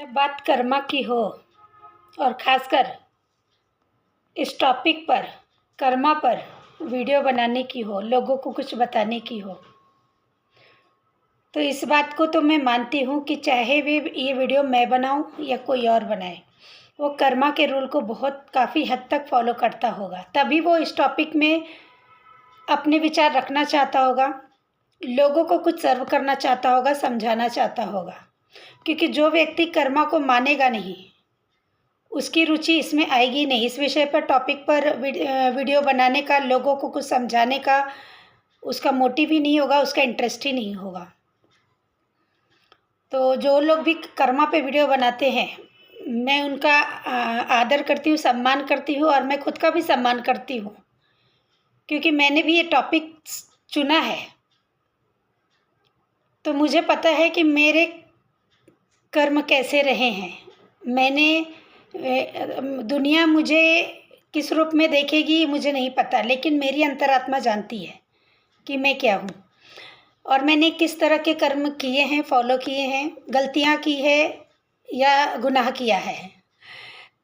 जब बात कर्मा की हो और ख़ासकर इस टॉपिक पर, कर्मा पर वीडियो बनाने की हो, लोगों को कुछ बताने की हो, तो इस बात को तो मैं मानती हूँ कि चाहे वे ये वीडियो मैं बनाऊँ या कोई और बनाए, वो कर्मा के रूल को काफ़ी हद तक फॉलो करता होगा। तभी वो इस टॉपिक में अपने विचार रखना चाहता होगा, लोगों को कुछ सर्व करना चाहता होगा, समझाना चाहता होगा। क्योंकि जो व्यक्ति कर्मा को मानेगा नहीं, उसकी रुचि इसमें आएगी नहीं। इस विषय पर, टॉपिक पर वीडियो बनाने का, लोगों को कुछ समझाने का उसका मोटिव ही नहीं होगा, उसका इंटरेस्ट ही नहीं होगा। तो जो लोग भी कर्मा पे वीडियो बनाते हैं, मैं उनका आदर करती हूँ, सम्मान करती हूँ, और मैं खुद का भी सम्मान करती हूँ, क्योंकि मैंने भी ये टॉपिक चुना है। तो मुझे पता है कि मेरे कर्म कैसे रहे हैं। दुनिया मुझे किस रूप में देखेगी मुझे नहीं पता, लेकिन मेरी अंतरात्मा जानती है कि मैं क्या हूँ और मैंने किस तरह के कर्म किए हैं, फॉलो किए हैं, गलतियाँ की है या गुनाह किया है।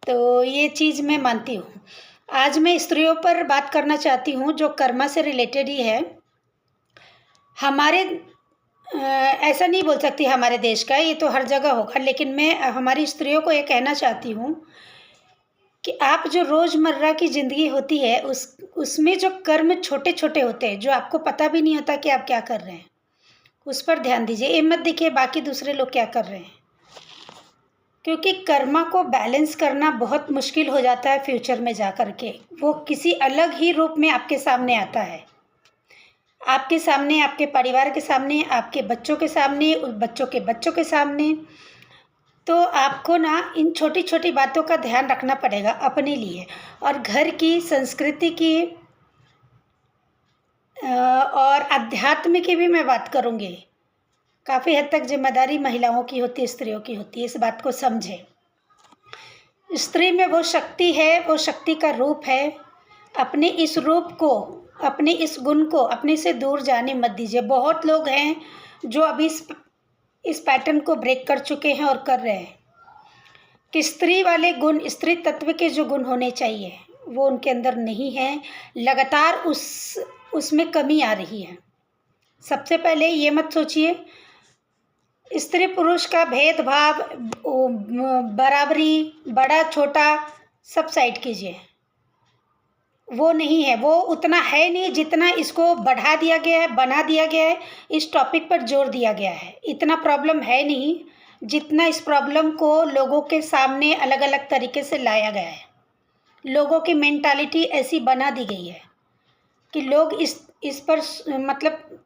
तो ये चीज़ मैं मानती हूँ। आज मैं स्त्रियों पर बात करना चाहती हूँ, जो कर्मा से रिलेटेड ही है। हमारे ऐसा नहीं बोल सकती हमारे देश का, ये तो हर जगह होगा, लेकिन मैं हमारी स्त्रियों को ये कहना चाहती हूँ कि आप जो रोज़मर्रा की ज़िंदगी होती है, उसमें जो कर्म छोटे छोटे होते हैं, जो आपको पता भी नहीं होता कि आप क्या कर रहे हैं, उस पर ध्यान दीजिए। ये मत देखिए बाकी दूसरे लोग क्या कर रहे हैं, क्योंकि कर्मा को बैलेंस करना बहुत मुश्किल हो जाता है फ्यूचर में जा कर के। वो किसी अलग ही रूप में आपके सामने आता है, आपके सामने, आपके परिवार के सामने, आपके बच्चों के सामने, उस बच्चों के बच्चों के सामने। तो आपको ना इन छोटी छोटी बातों का ध्यान रखना पड़ेगा अपने लिए, और घर की संस्कृति की और अध्यात्म की भी मैं बात करूँगी। काफ़ी हद तक जिम्मेदारी महिलाओं की होती है, स्त्रियों की होती है। इस बात को समझें। स्त्री में वो शक्ति है, वो शक्ति का रूप है। अपने इस रूप को, अपने इस गुण को अपने से दूर जाने मत दीजिए। बहुत लोग हैं जो अभी इस पैटर्न को ब्रेक कर चुके हैं और कर रहे हैं कि स्त्री वाले गुण, स्त्री तत्व के जो गुण होने चाहिए वो उनके अंदर नहीं है। लगातार उसमें कमी आ रही है। सबसे पहले ये मत सोचिए स्त्री पुरुष का भेदभाव, बराबरी, बड़ा छोटा सब साइड कीजिए। वो नहीं है, वो उतना है नहीं जितना इसको बढ़ा दिया गया है, बना दिया गया है, इस टॉपिक पर जोर दिया गया है। इतना प्रॉब्लम है नहीं जितना इस प्रॉब्लम को लोगों के सामने अलग अलग तरीके से लाया गया है। लोगों की मेंटालिटी ऐसी बना दी गई है कि लोग इस पर मतलब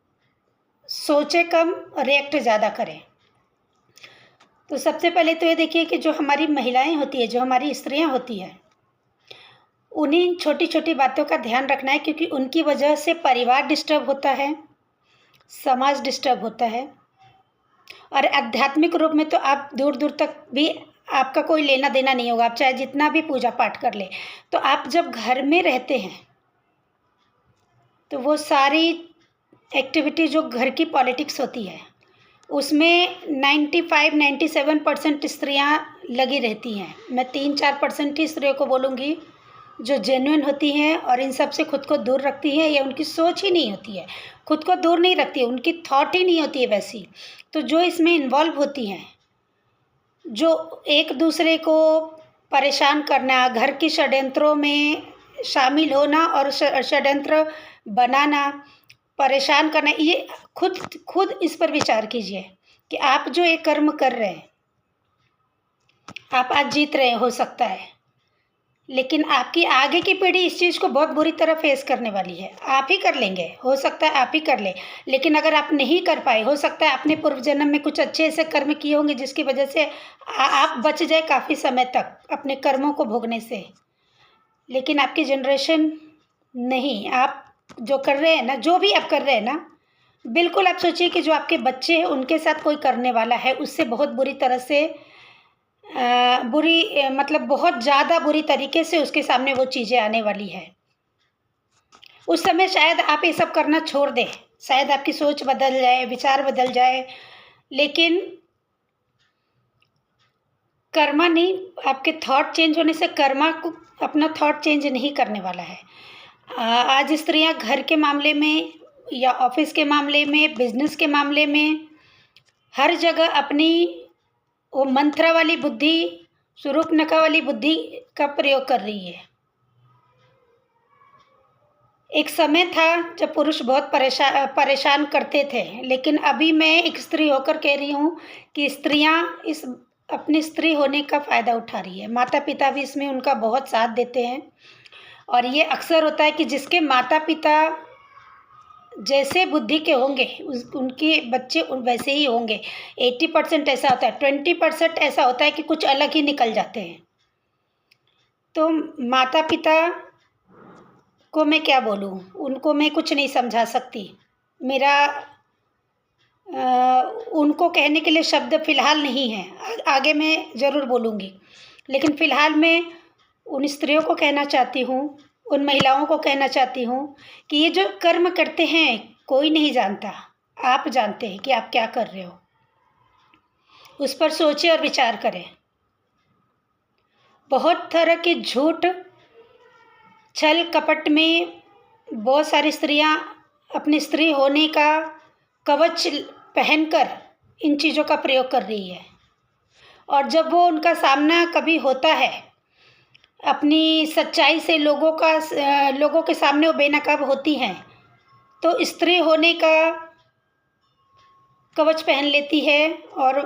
सोचे कम, रिएक्ट ज़्यादा करें। तो सबसे पहले तो ये देखिए कि जो हमारी महिलाएं होती है, जो हमारी स्त्रियां होती हैं, उन्हीं छोटी छोटी बातों का ध्यान रखना है, क्योंकि उनकी वजह से परिवार डिस्टर्ब होता है, समाज डिस्टर्ब होता है। और आध्यात्मिक रूप में तो आप दूर दूर तक भी आपका कोई लेना देना नहीं होगा। आप चाहे जितना भी पूजा पाठ कर ले, तो आप जब घर में रहते हैं तो वो सारी एक्टिविटी जो घर की पॉलिटिक्स होती है उसमें 95-97% स्त्रियां लगी रहती हैं। मैं 3-4% ही स्त्रियों को बोलूँगी जो जेन्युइन होती हैं और इन सब से खुद को दूर रखती हैं, या उनकी सोच ही नहीं होती है, खुद को दूर नहीं रखती है, उनकी थॉट ही नहीं होती है वैसी। तो जो इसमें इन्वॉल्व होती हैं, जो एक दूसरे को परेशान करना, घर के षड्यंत्रों में शामिल होना और षड्यंत्र बनाना, परेशान करना, ये खुद इस पर विचार कीजिए कि आप जो ये कर्म कर रहे हैं, आप आज जीत रहे हो सकता है, लेकिन आपकी आगे की पीढ़ी इस चीज़ को बहुत बुरी तरह फेस करने वाली है। आप ही कर लेंगे, हो सकता है आप ही कर ले, लेकिन अगर आप नहीं कर पाए, हो सकता है आपने पूर्व जन्म में कुछ अच्छे ऐसे कर्म किए होंगे जिसकी वजह से आप बच जाए काफ़ी समय तक अपने कर्मों को भोगने से। लेकिन आपकी जनरेशन नहीं, आप जो कर रहे हैं ना, जो भी आप कर रहे हैं ना, बिल्कुल आप सोचिए कि जो आपके बच्चे हैं उनके साथ कोई करने वाला है, उससे बहुत बुरी तरह से मतलब बहुत ज़्यादा बुरी तरीके से उसके सामने वो चीज़ें आने वाली है। उस समय शायद आप ये सब करना छोड़ दें, शायद आपकी सोच बदल जाए, विचार बदल जाए, लेकिन कर्मा नहीं, आपके थॉट चेंज होने से कर्मा को अपना थॉट चेंज नहीं करने वाला है। आज स्त्रियां घर के मामले में या ऑफिस के मामले में, बिजनेस के मामले में, हर जगह अपनी वो मंत्रा वाली बुद्धि, शूर्पणखा वाली बुद्धि का प्रयोग कर रही है। एक समय था जब पुरुष बहुत परेशान करते थे, लेकिन अभी मैं एक स्त्री होकर कह रही हूँ कि स्त्रियाँ इस अपनी स्त्री होने का फ़ायदा उठा रही है। माता पिता भी इसमें उनका बहुत साथ देते हैं, और ये अक्सर होता है कि जिसके माता पिता जैसे बुद्धि के होंगे उनके बच्चे वैसे ही होंगे। 80% ऐसा होता है, 20% ऐसा होता है कि कुछ अलग ही निकल जाते हैं। तो माता पिता को मैं क्या बोलूँ, उनको मैं कुछ नहीं समझा सकती। मेरा उनको कहने के लिए शब्द फ़िलहाल नहीं है, आगे मैं ज़रूर बोलूँगी। लेकिन फ़िलहाल मैं उन स्त्रियों को कहना चाहती हूँ, उन महिलाओं को कहना चाहती हूँ कि ये जो कर्म करते हैं कोई नहीं जानता, आप जानते हैं कि आप क्या कर रहे हो। उस पर सोचें और विचार करें। बहुत तरह के झूठ, छल कपट में बहुत सारी स्त्रियां अपनी स्त्री होने का कवच पहनकर इन चीज़ों का प्रयोग कर रही है, और जब वो उनका सामना कभी होता है अपनी सच्चाई से, लोगों के सामने वो बेनकाब होती हैं, तो स्त्री होने का कवच पहन लेती है और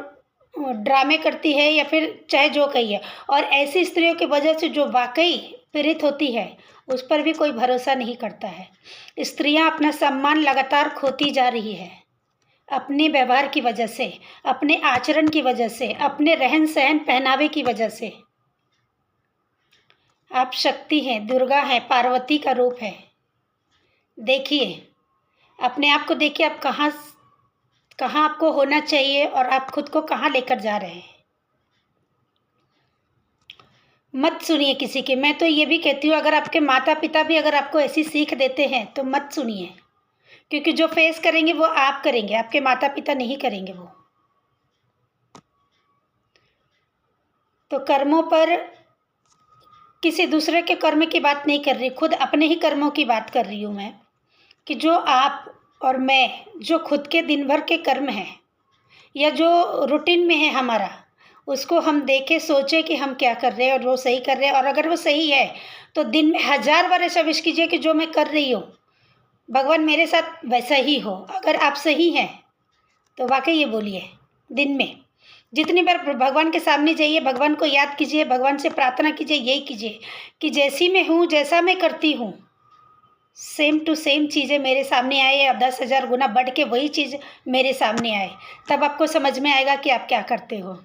ड्रामे करती है, या फिर चाहे जो कहिए। और ऐसी स्त्रियों की वजह से जो वाकई पीड़ित होती है उस पर भी कोई भरोसा नहीं करता है। स्त्रियां अपना सम्मान लगातार खोती जा रही है, अपने व्यवहार की वजह से, अपने आचरण की वजह से, अपने रहन सहन पहनावे की वजह से। आप शक्ति हैं, दुर्गा हैं, पार्वती का रूप है। देखिए, अपने आप को देखिए, आप कहाँ आपको होना चाहिए और आप खुद को कहाँ लेकर जा रहे हैं। मत सुनिए किसी की। मैं तो ये भी कहती हूँ, अगर आपके माता पिता भी अगर आपको ऐसी सीख देते हैं तो मत सुनिए, क्योंकि जो फेस करेंगे वो आप करेंगे, आपके माता पिता नहीं करेंगे। वो तो कर्मों पर, किसी दूसरे के कर्म की बात नहीं कर रही, खुद अपने ही कर्मों की बात कर रही हूँ मैं, कि जो आप और मैं, जो खुद के दिन भर के कर्म हैं या जो रूटीन में है हमारा, उसको हम देखें, सोचें कि हम क्या कर रहे हैं और वो सही कर रहे हैं। और अगर वो सही है तो दिन में 1000 बार ऐसा विश कीजिए कि जो मैं कर रही हूँ भगवान मेरे साथ वैसा ही हो। अगर आप सही हैं तो वाकई ये बोलिए, दिन में जितनी बार भगवान के सामने जाइए, भगवान को याद कीजिए, भगवान से प्रार्थना कीजिए, यही कीजिए कि जैसी मैं हूँ, जैसा मैं करती हूँ, सेम टू सेम चीज़ें मेरे सामने आए, या 10,000 गुना बढ़ के वही चीज़ मेरे सामने आए। तब आपको समझ में आएगा कि आप क्या करते हो।